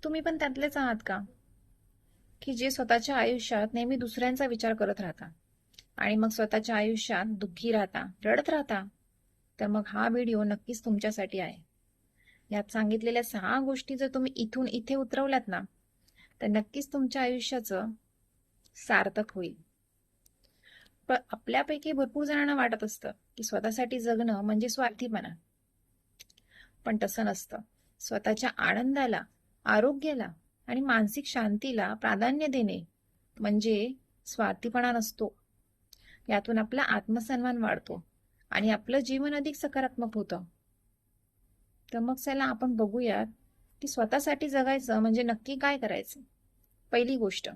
तुम्ही पण त्यातलेच आहात का, की जे स्वतःच्या आयुष्यात नेहमी दुसऱ्यांचा विचार करत राहता आणि मग स्वतःच्या आयुष्यात दुःखी राहता, रडत राहता? तर मग हा व्हिडिओ नक्कीच तुमच्यासाठी आहे. यात सांगितलेल्या 6 गोष्टी जर तुम्ही इथून इथे उतरवल्यात ना, तर नक्कीच तुमच्या आयुष्याचं सार्थक होईल. पण आपल्यापैकी भरपूर जणांना वाटत असतं की स्वतःसाठी जगणं म्हणजे स्वार्थीपणा. पण तसं नसतं. स्वतःच्या आनंदाला, आरोग्याला आणि मानसिक शांतीला प्राधान्य देणे म्हणजे स्वार्थीपणा नसतो. यातून आपला आत्मसन्मान वाढतो आणि आपलं जीवन अधिक सकारात्मक होतं. तर मग चला आपण बघूयात की स्वतःसाठी जगायचं म्हणजे नक्की काय करायचं. पहिली गोष्ट,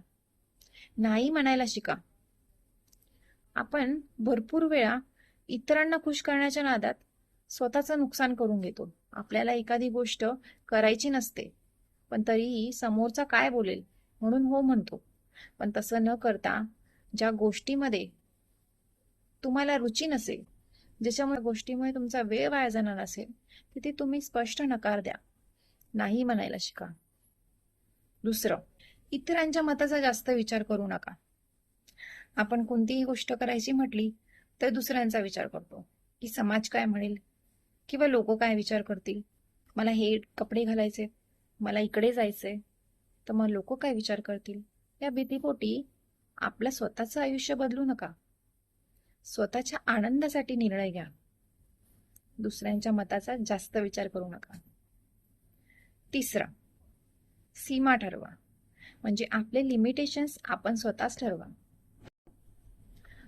नाही म्हणायला शिका. आपण भरपूर वेळा इतरांना खुश करण्याच्या नादात स्वतःचं नुकसान करून घेतो. आपल्याला एखादी गोष्ट करायची नसते, पण तरीही समोरचा काय बोलेल म्हणून हो म्हणतो. पण तसं न करता ज्या गोष्टीमध्ये तुम्हाला रुची नसेल, ज्याच्यामुळे गोष्टीमुळे तुमचा वेळ वाया जाणार नसेल, तिथे तुम्ही स्पष्ट नकार द्या. नाही म्हणायला शिका. दुसरं, इतरांच्या मताचा जास्त विचार करू नका. आपण कोणतीही गोष्ट करायची म्हटली तर दुसऱ्यांचा विचार करतो, की समाज काय म्हणेल किंवा लोक काय विचार करतील. मला हे कपडे घालायचे, मला इकडे जायचंय, तर मग लोक काय विचार करतील या भीतीपोटी आपलं स्वतःचं आयुष्य बदलू नका. स्वतःच्या आनंदासाठी निर्णय घ्या. दुसऱ्यांच्या मताचा जास्त विचार करू नका. तिसरा, सीमा ठरवा. म्हणजे आपले लिमिटेशन्स आपण स्वतःच ठरवा.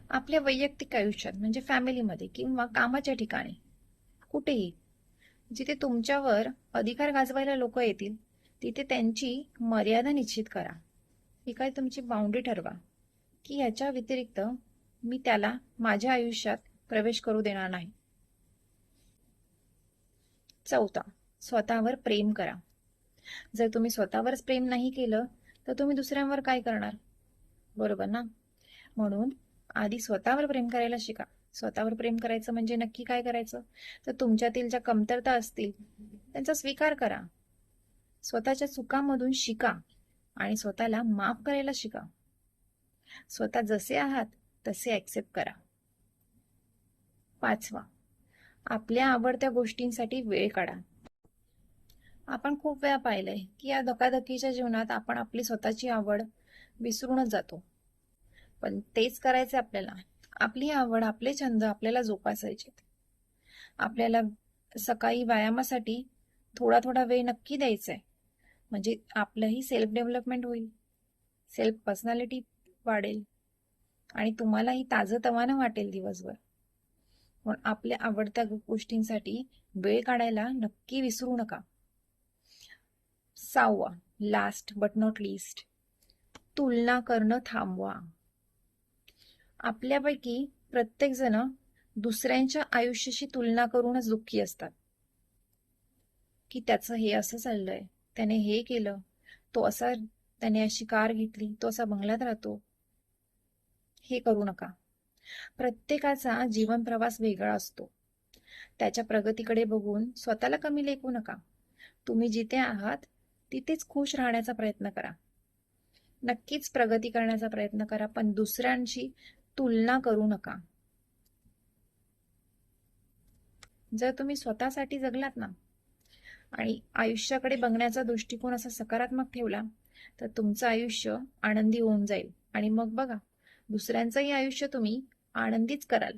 आपल्या वैयक्तिक आयुष्यात म्हणजे फॅमिलीमध्ये किंवा कामाच्या ठिकाणी कुठेही जिथे तुमच्यावर अधिकार गाजवायला लोक येतील, तिथे त्यांची मर्यादा निश्चित करा. ही काय तुमची बाउंड्री ठरवा की याच्या व्यतिरिक्त मी त्याला माझ्या आयुष्यात प्रवेश करू देणार नाही. चौथा, स्वतःवर प्रेम करा. जर तुम्ही स्वतःवरच प्रेम नाही केलं तर तुम्ही दुसऱ्यांवर काय करणार, बरोबर ना? म्हणून आधी स्वतःवर प्रेम करायला शिका. स्वतःवर प्रेम करायचं म्हणजे नक्की काय करायचं, तर तुमच्यातील ज्या कमतरता असतील त्यांचा स्वीकार करा. स्वतःच्या चुकांमधून शिका आणि स्वतःला माफ करायला शिका. स्वतः जसे आहात तसे ऍक्सेप्ट करा. पाचवा, आपल्या आवडत्या गोष्टींसाठी वेळ काढा. आपण खूप वेळा पाहिलंय की या धकाधकीच्या जीवनात आपण आपली स्वतःची आवड विसरूनच जातो. पण तेच करायचे आपल्याला. आपली आवड, आपले छंद आपल्याला जोपासायचे. आपल्याला सकाळी व्यायामासाठी थोडा थोडा वेळ नक्की द्यायचा आहे. म्हणजे आपलंही सेल्फ डेव्हलपमेंट होईल, सेल्फ पर्सनॅलिटी वाढेल आणि तुम्हालाही ताजंतवानं वाटेल दिवसभर. म्हणून आपल्या आवडत्या गोष्टींसाठी वेळ काढायला नक्की विसरू नका. सहावा, लास्ट बट नॉट लिस्ट, तुलना करणं थांबवा. आपल्यापैकी प्रत्येक जण दुसऱ्यांच्या आयुष्याशी तुलना करूनच दुःखी असतात, की त्याचं हे असं चाललंय, त्याने हे केलं, त्याने अशी कार घेतली, तो असा बंगल्यात राहतो. हे करू नका. प्रत्येकाचा जीवन प्रवास वेगळा असतो. त्याच्या प्रगतीकडे बघून स्वतःला कमी लेखू नका. तुम्ही जिथे आहात तिथेच खुश राहण्याचा प्रयत्न करा. नक्कीच प्रगती करण्याचा प्रयत्न करा, पण दुसऱ्यांशी तुलना करू नका. जर तुम्ही स्वतःसाठी जगलात ना आणि आयुष्याकडे बघण्याचा दृष्टिकोन असा सकारात्मक ठेवला तर तुमचं आयुष्य आनंदी होऊन जाईल आणि मग बघा, दुसऱ्यांचंही आयुष्य तुम्ही आनंदीच कराल.